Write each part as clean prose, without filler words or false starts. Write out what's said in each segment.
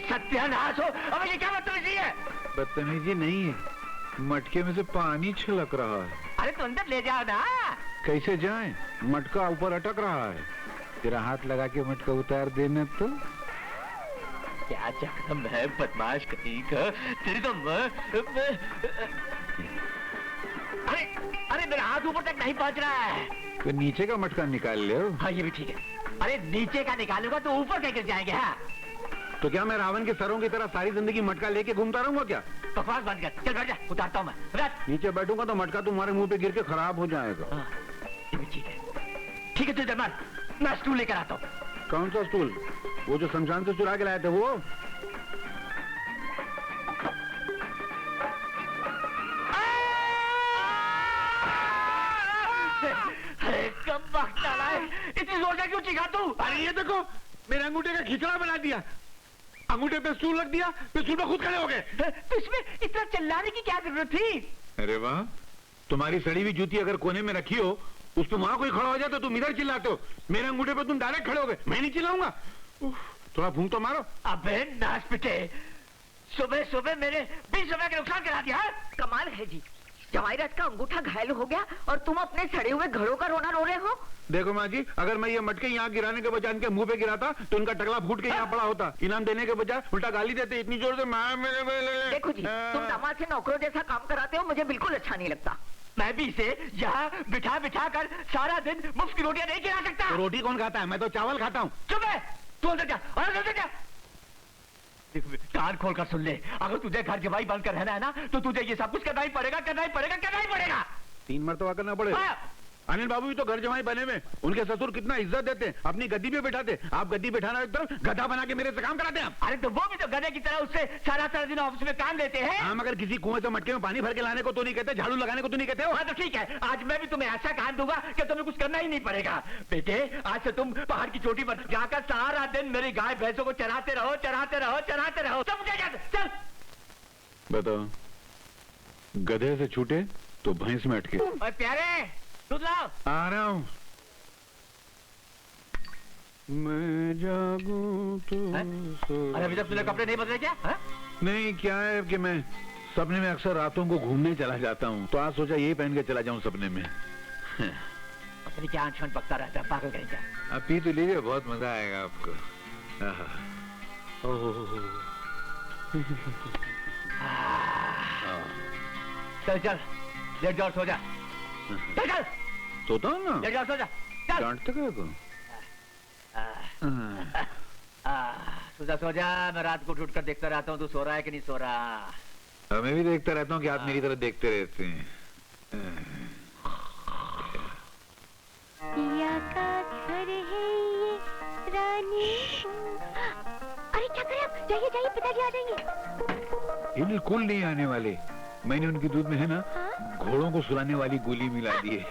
सत्यानाश हो। अब ये क्या बदतमीजी है? बदतमीजी नहीं है, मटके में से पानी छलक रहा है। अरे तो अंदर ले जाओ ना। कैसे जाएं? मटका ऊपर अटक रहा है। तेरा हाथ लगा के मटका उतार देना तो। क्या चक्रम है बदमाश कहीं का। तेरी तो अरे अरे मेरा हाथ ऊपर तक नहीं पहुंच रहा है। तो नीचे का मटका निकाल ले। हाँ ये भी ठीक है। अरे नीचे का निकालूंगा तो ऊपर कैसे जाएंगे? हाँ तो क्या मैं रावण के सरों की तरह सारी जिंदगी मटका लेके घूमता रहूंगा क्या? बकवास बंद कर, चल बैठ जा, उतारता हूँ मैं। बैठ। नीचे बैठूंगा तो मटका तुम्हारे मुंह पे गिर के खराब हो जाएगा। हाँ, ये भी ठीक है। ठीक है तू इधर मार, मैं स्टूल लेकर आता हूँ। कौन सा स्टूल? वो जो शमशान से चुरा के लाए थे वो? कब वक्त डाला है, इतनी जोर से क्यों चिढ़ा तू? अरे ये देखो, मेरे अंगूठे का खिचड़ा बना दिया। अंगूठे पे स्टूल रख दिया, फिर स्टूल पे खुद खड़े हो गए। तो इसमें इतना चिल्लाने की क्या जरूरत थी? अरे वाह, तुम्हारी सड़ी हुई जूती अगर कोने में रखी हो, उस पे वहां कोई खड़ा हो जाए तो तुम इधर चिल्लाते हो। मेरे अंगूठे पे तुम डायरेक्ट खड़े हो गए, मैं नहीं चिल्लाऊंगा। थोड़ा फूंक तो मारो। अबे नाच पिटे, सुबह सुबह मेरे 20 रुपए का नुकसान करा दिया। कमाल है जी, जवाहिरत का अंगूठा घायल हो गया और तुम अपने सड़े हुए घड़ों का रोना रो रहे हो। देखो माँ जी, अगर मैं ये मटके यहाँ गिराने के बजाय इनके मुंह पे गिराता तो इनका टकला फूट के यहाँ पड़ा होता। इनाम देने के बजाय उल्टा गाली देते इतनी जोर से। देखो जी, तुम दामाद से नौकरों जैसा काम कराते हो, मुझे बिल्कुल अच्छा नहीं लगता। मैं भी इसे यहाँ बिठा बिठा कर सारा दिन मुफ्त की रोटियां नहीं खिला सकता। रोटी कौन खाता है? मैं तो चावल खाता हूँ। चुप है, तू अंदर जा और अंदर जा। कान खोल कर सुन ले, अगर तुझे घर जमाई बनकर रहना है ना तो तुझे ये सब कुछ करना ही पड़ेगा, करना ही पड़ेगा, करना ही पड़ेगा। 3 मरतबा करना पड़ेगा। हाँ। अनिल बाबू भी तो घर जमाई बने में, उनके ससुर कितना इज्जत देते हैं, अपनी गद्दी पे बैठाते। आप गद्दी बैठाना एक तरफ, गधा बना के मेरे से काम कराते हैं। अरे तो वो भी तो गधे की तरह उससे सारा दिन ऑफिस में काम लेते हैं। हम अगर किसी कुएं से मटके में पानी भर के लाने को तो नहीं कहते, झाड़ू लगाने को तो नहीं कहते हो। हाँ तो ठीक है, आज मैं भी तुम्हें ऐसा काम दूंगा कि तुम्हें कुछ करना ही नहीं पड़ेगा। बेटे आज से तुम पहाड़ की चोटी पर जाकर सारा दिन मेरी गाय भैंसों को चराते रहो, चराते रहो, चराते रहो। सब चल। बताओ, गधे से छूटे तो भैंस में अटके। और प्यारे दूध लाओ। आ रहा हूँ। मैं जागूं तो अरे अभी तक तुमने कपड़े नहीं बदले क्या? हा? नहीं, क्या है कि मैं सपने में अक्सर रातों को घूमने चला जाता हूँ, तो आज सोचा यही पहन के चला जाऊँ सपने में। अपनी क्या आंख पकता रहता है, पागल कहीं क्या। अब पी तो लीजिए, बहुत मजा आएगा आपको। चल चल, लेट जाओ, सो जा। चल सोता हूँ ना, लेट जाओ, सो जा। चल डांटते क्या को? सो जा। मैं रात को उठ कर देखता रहता हूँ तू सो रहा है कि नहीं सो रहा। मैं भी देखता रहता हूँ कि आप मेरी तरफ देखते रहते हैं। पिया का घर है ये रानी। अरे क्या करें अब? जाइए जाइए, पिताजी आ जाएंगे। बिल्कुल नहीं आने वाले। मैंने उनके दूध में है ना घोड़ों को सुलाने वाली गोली मिला दी है।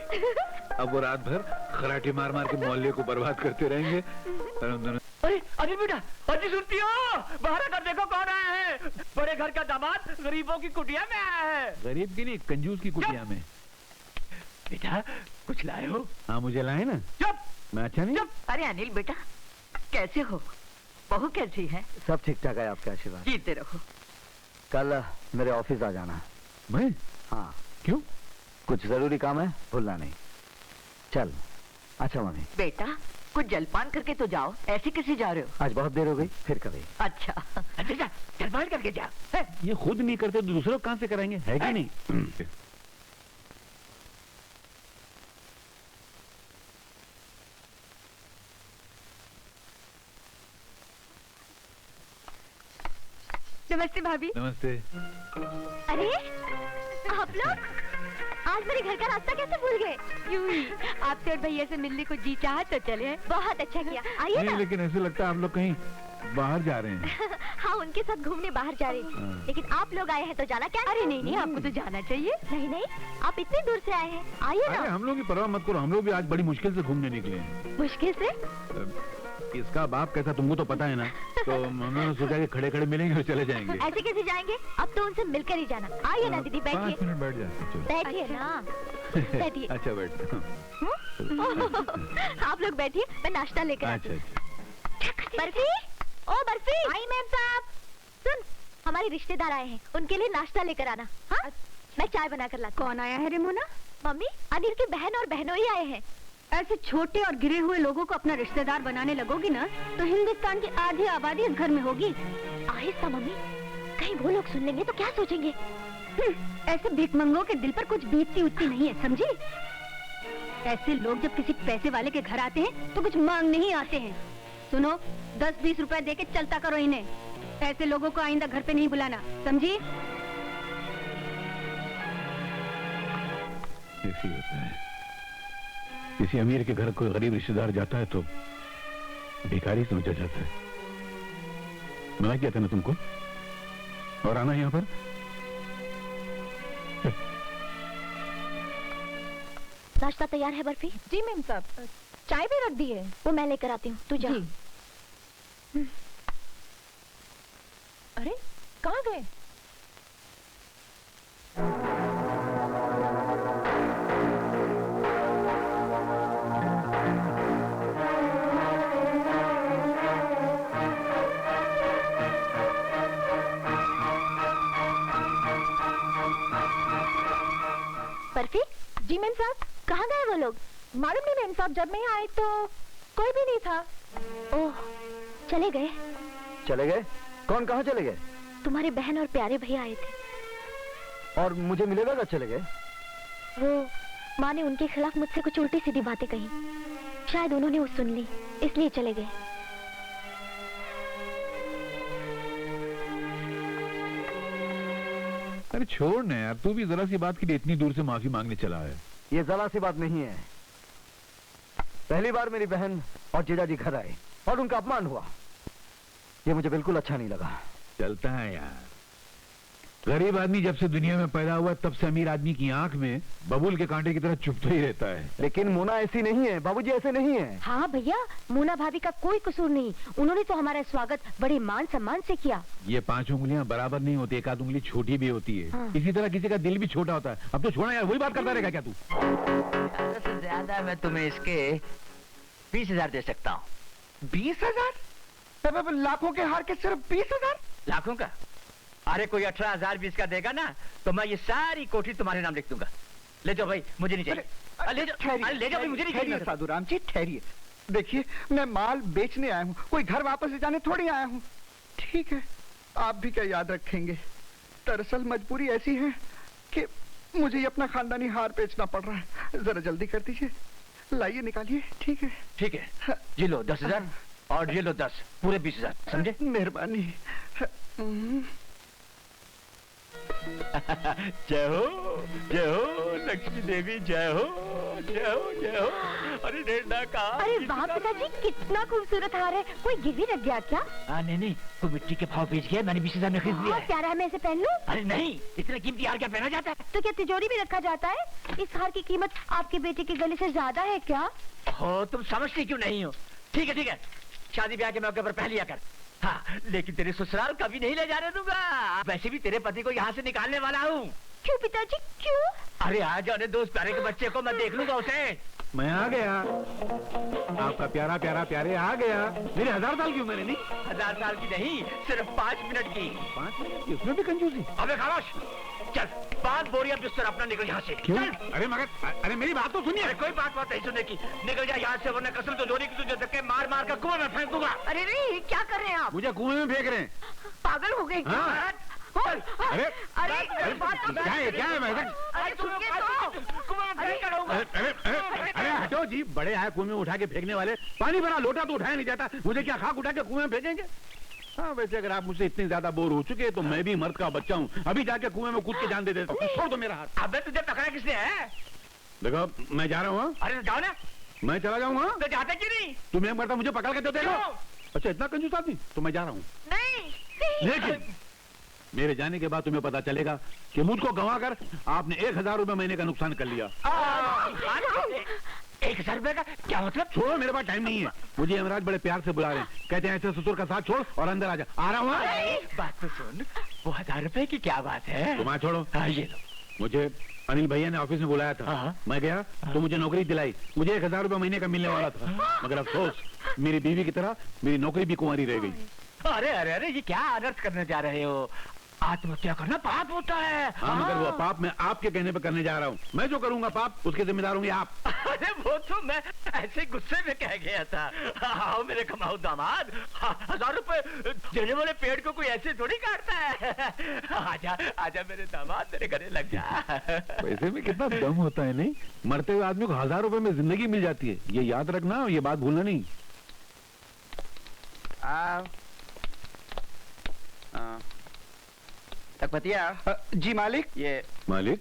अब वो रात भर खराटे मार मार के मोहल्ले को बर्बाद करते रहेंगे। अरे अरे बेटा, अजी सुनती हो? बाहर आकर देखो कौन आया है। बड़े घर का दामाद गरीबों की कुटिया में आया है। गरीब की नहीं, कंजूस की कुटिया में। बेटा कुछ लाए हो? हाँ मुझे लाए ना। चुप। मैं अच्छा नहीं? अरे अनिल बेटा, कैसे हो? बहू कैसी है? सब ठीक ठाक है, आपके आशीर्वाद। जीते रहो। कल मेरे ऑफिस आ जाना। मैं? हाँ। क्यों? कुछ जरूरी काम है, भूलना नहीं। चल। अच्छा मम्मी। बेटा कुछ जलपान करके तो जाओ, ऐसे कैसे जा रहे हो? आज बहुत देर हो गई, फिर कभी। अच्छा जा, जलपान करके जा। ये खुद नहीं करते तो दूसरों कहाँ से कराएंगे, है कि नहीं? नमस्ते भाभी। नमस्ते। अरे आप लोग आज मेरे घर का रास्ता कैसे भूल गए? यूं ही आपसे और भैया से मिलने को जी चाहा तो चले। बहुत अच्छा किया, आइए ना। लेकिन ऐसे लगता है आप लोग कहीं बाहर जा रहे हैं। हाँ उनके साथ घूमने बाहर जा रही थी, लेकिन आप लोग आए हैं तो जाना क्या? अरे नहीं नहीं, आपको तो जाना चाहिए। नहीं नहीं, आप इतनी दूर से आए हैं, आइए ना। हम लोग की परवाह मत करो, हम लोग भी आज बड़ी मुश्किल से घूमने निकले हैं। मुश्किल से? इसका बाप कैसा तुमको तो पता है ना, तो उन्होंने सोचा कि खड़े खड़े मिलेंगे और चले जाएंगे। ऐसे कैसे जाएंगे? अब तो उनसे मिलकर ही जाना। आइए ना दीदी, 5 बैठिए। मिनट बैठ जाते, चलो। बैठिए ना, बैठिए। अच्छा बैठ। आप लोग बैठिए, मैं नाश्ता लेकर आती अच्छा हूँ। बर्फी, ओ बर्फी। आई मैम साहब। सुन, हमारे रिश्तेदार आए हैं, उनके लिए नाश्ता लेकर आना। हाँ, मैं चाय बनाकर लाती। कौन आया है रेमोना? मम्मी, अनिल की बहन और बहनों ही आए हैं। ऐसे छोटे और गिरे हुए लोगों को अपना रिश्तेदार बनाने लगोगी ना, तो हिंदुस्तान की आधी आबादी इस घर में होगी। आहिस्ता मम्मी, कहीं वो लोग सुन लेंगे तो क्या सोचेंगे? ऐसे भिखमंगों के दिल पर कुछ बीतती उठती नहीं है, समझी? ऐसे लोग जब किसी पैसे वाले के घर आते हैं तो कुछ मांगने ही आते हैं। सुनो, 10-20 रुपए देके चलता करो इन्हें। ऐसे लोगों को आइंदा घर पे नहीं बुलाना, समझी? ऐसी होता है, किसी अमीर के घर कोई गरीब रिश्तेदार जाता है तो भिखारी समझा जाता है। मना किया था ना तुमको, और आना यहाँ पर। नाश्ता तैयार है बर्फी? जी मैम साहब, चाय भी रख दी है। वो मैं लेकर आती हूँ, तू जा। अरे कहाँ गए? बर्फी, जी मैम साहब, कहाँ गए वो लोग? मालूम नहीं मैम साहब, जब मैं यहाँ आई तो कोई भी नहीं था। ओह, चले गए। चले गए? कौन कहाँ चले गए? तुम्हारे बहन और प्यारे भैया आए थे। और मुझे मिलेगा कब चले गए? वो माँ ने उनके खिलाफ मुझसे कुछ उल्टी सीधी बातें कही, शायद उन्होंने वो सुन ली, इसलिए चले गए। अरे छोड़ ना यार, तू भी जरा सी बात के लिए इतनी दूर से माफी मांगने चला है। ये जरा सी बात नहीं है। पहली बार मेरी बहन और जीजाजी घर आए और उनका अपमान हुआ, ये मुझे बिल्कुल अच्छा नहीं लगा। चलता है यार, गरीब आदमी जब से दुनिया में पैदा हुआ तब से अमीर आदमी की आंख में बबूल के कांटे की तरह चुभता ही रहता है। लेकिन मोना ऐसी नहीं है, बाबूजी ऐसे नहीं है। हाँ भैया, मोना भाभी का कोई कसूर नहीं, उन्होंने तो हमारा स्वागत बड़े मान सम्मान से किया। ये 5 उंगलियां बराबर नहीं होती, एक आध उंगली छोटी भी होती है। हाँ। इसी तरह किसी का दिल भी छोटा होता है। अब तो छोड़ा यार, वही बात करता रहेगा क्या तू? ज्यादा से ज्यादा मैं तुम्हें इसके 20,000 दे सकता हूँ। 20,000? लाखों के हार के सिर्फ 20,000? लाखों का? अरे कोई 18,000 भी इसका देगा ना तो मैं ये सारी कोठी तुम्हारे नाम लिख दूंगा। ले जाओ भाई, मुझे नहीं चाहिए। ले जाओ, अरे ले जाओ भाई, मुझे नहीं चाहिए। साधुराम जी ठहरिए, देखिए मैं माल बेचने आया हूँ, कोई घर वापस ले जाने थोड़ी आया हूँ। ठीक है, आप भी क्या याद रखेंगे। दरअसल मजबूरी ऐसी है कि मुझे ये अपना खानदानी हार बेचना पड़ रहा है। जरा जल्दी कर दीजिए, लाइए निकालिए। ठीक है ठीक है, ये लो 10,000 और ये लो 10, पूरे 20,000, समझे? मेहरबानी। जय हो लक्ष्मी देवी, जय हो जय हो जय हो। अरे डेढ़ा का। अरे वाह पिताजी, कितना खूबसूरत हार है, कोई गिरवी रख गया क्या? नहीं, वो मिट्टी के भाव बेच गया, मैंने 20,000 में खरीद लिया बहुत है। प्यारा है, मैं इसे पहन लूं? अरे नहीं, इतने कीमती हार क्या पहना जाता है? तो क्या तिजोरी में रखा जाता है? इस हार की कीमत आपके बेटे के गले से ज्यादा है क्या? हो, तुम समझती क्यों नहीं हो? ठीक है, शादी ब्याह के मौके पर पहन लिया कर। हाँ, लेकिन तेरे ससुराल कभी नहीं ले जाने दूंगा। वैसे भी तेरे पति को यहाँ से निकालने वाला हूँ। क्यों पिताजी, क्यों? अरे आ जाने दो उस प्यारे के बच्चे को, मैं देख लूंगा उसे। मैं आ गया, आपका प्यारा प्यारा प्यारे आ गया। मेरे 1000 साल की उम्र है। नहीं 1000 साल की नहीं, सिर्फ 5 मिनट की। 5 मिनट की, उसमें भी कंजूसी। अबे खामोश, चल 5 बोरियां बिस्तर अपना निकल यहाँ से। क्यों? चल। अरे मगर, अरे मेरी बात तो सुनिए। अरे कोई बात नहीं सुनने की, निकल जा यहाँ से, वरना कसम तो जोड़ी की तुझे धक्के मार मार कर कुएं में फेंक दूंगा। अरे रे, क्या कर रहे हैं आप? मुझे कुएं में फेंक रहे हैं। पागल हो गए क्या? हाँ। अरे अरे बात तो क्या है मैं अरे सुनिए तो। कुएं में फेंक कर रहूंगा। अरे हटो जी, बड़े आए कुएं में उठा के फेंकने वाले। पानी भरा लोटा तो उठाया नहीं जाता, मुझे क्या खाक उठा के कुएं में फेंकेंगे? हाँ, वैसे अगर आप मुझसे इतने ज्यादा बोर हो चुके हैं तो मैं भी मर्द का बच्चा हूँ, अभी जाके कुएं में कूद के जान दे देता हूँ। छोड़ दो मेरा हाथ। अबे तुझे पकड़ा किसने है? देखो मैं जा रहा हूँ। अरे जाओ ना। मैं चला जाऊंगा। तो जाते क्यों नहीं? तुम्हें मरता मुझे पकड़ के तो देखो। क्यों? अच्छा इतना कंजूस आदमी, तो मैं जा रहा हूँ। नहीं लेकिन मेरे जाने के बाद तुम्हें पता चलेगा कि मुझको गंवा कर आपने 1,000 रुपए महीने का नुकसान कर लिया। 1000 रुपए का क्या मतलब? छोड़ो, मेरे पास टाइम नहीं है। मुझे यमराज बड़े प्यार से बुला रहे हैं, कहते हैं ऐसे ससुर का साथ छोड़ और अंदर आ जा। आ रहा हूँ। बात तो सुन, वो 1000 रुपए की क्या बात है? तुम छोड़ो। हाँ, ये लो। मुझे अनिल भैया ने ऑफिस में बुलाया था। हाँ। मैं गया तो मुझे नौकरी दिलाई। मुझे 1000 रुपए महीने का मिलने वाला था, मगर अफसोस मेरी बीवी की तरह मेरी नौकरी भी कुंवारी रह गई। अरे अरे अरे, ये क्या अनर्थ करने जा रहे हो? आत्महत्या करना पाप होता है। हाँ, मगर वो पाप मैं आपके कहने पे करने जा रहा हूँ। मैं जो करूँगा पाप, उसके जिम्मेदार होंगे आप। अरे वो तो मैं ऐसे गुस्से में कह गया था। आओ मेरे कमाऊ दामाद, 1000 रुपए देने वाले पेड़ को कोई ऐसे थोड़ी काटता है। आजा आजा मेरे दामाद, मेरे गले लग जा। पैसे में कितना दम होता है, नहीं? मरते हुए आदमी को 1000 रुपए में जिंदगी मिल जाती है, ये याद रखना, ये बात भूलना नहीं। लखपतिया जी मालिक। ये मालिक?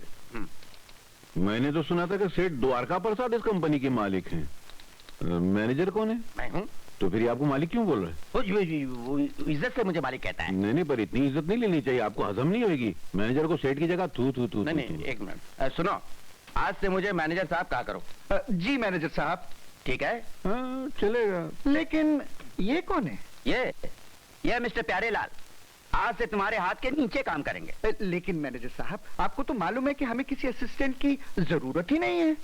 मैंने तो सुना था कि सेठ द्वारका प्रसाद इस कंपनी के मालिक हैं। मैनेजर कौन है? मैं हूँ। तो फिर ये आपको मालिक क्यों बोल रहे हैं? वो इज्जत से मुझे मालिक कहता है। नहीं, पर इतनी इज्जत नहीं लेनी चाहिए, आपको हजम नहीं होगी। मैनेजर को सेठ की जगह तू तू तू। नहीं, एक मिनट सुनो, आज से मुझे मैनेजर साहब कहा करो। जी मैनेजर साहब। ठीक है? हाँ, चलेगा। लेकिन ये कौन है? ये मिस्टर प्यारेलाल आज से तुम्हारे हाथ के नीचे काम करेंगे। लेकिन मैनेजर साहब, आपको तो मालूम है कि हमें किसी असिस्टेंट की जरूरत ही नहीं है।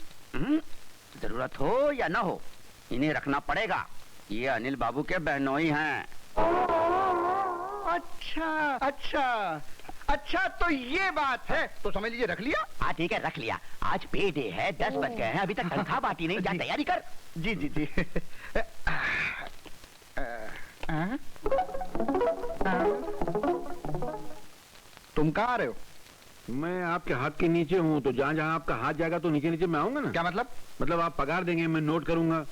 जरूरत हो या ना हो, इन्हें रखना पड़ेगा। ये अनिल बाबू के बहनोई हैं। अच्छा अच्छा अच्छा, तो ये बात है। तो समझ लीजिए रख लिया। हाँ ठीक है, रख लिया। आज पे डे है, 10 बज गए हैं, अभी तक तनख्वाह बांटी नहीं। जा तैयारी कर। जी जी जी। तुम कहाँ आ रहे हो? मैं आपके हाथ के नीचे हूँ, तो जहाँ जहाँ आपका हाथ जाएगा तो नीचे नीचे मैं आऊंगा ना। क्या मतलब? मतलब आप पगार देंगे, मैं नोट करूंगा।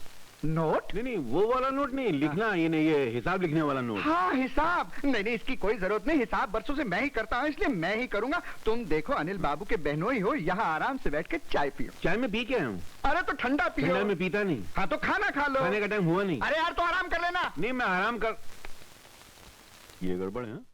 नोट? नहीं, वो वाला नोट नहीं, लिखना, ये नहीं, ये हिसाब लिखने वाला नोट। हाँ हिसाब। नहीं, इसकी कोई जरूरत नहीं। हिसाब बरसों से मैं ही करता हूँ, इसलिए मैं ही करूंगा। तुम देखो अनिल बाबू के बहनोई हो, यहाँ आराम से बैठ के चाय पियो। चाय में पी के आया हूँ। अरे तो ठंडा पियो। ठंडा में पीता नहीं। हाँ तो खाना खा लो। खाने का टाइम हुआ नहीं। अरे यार तो आराम कर लेना। नहीं, मैं आराम कर। ये गड़बड़ है।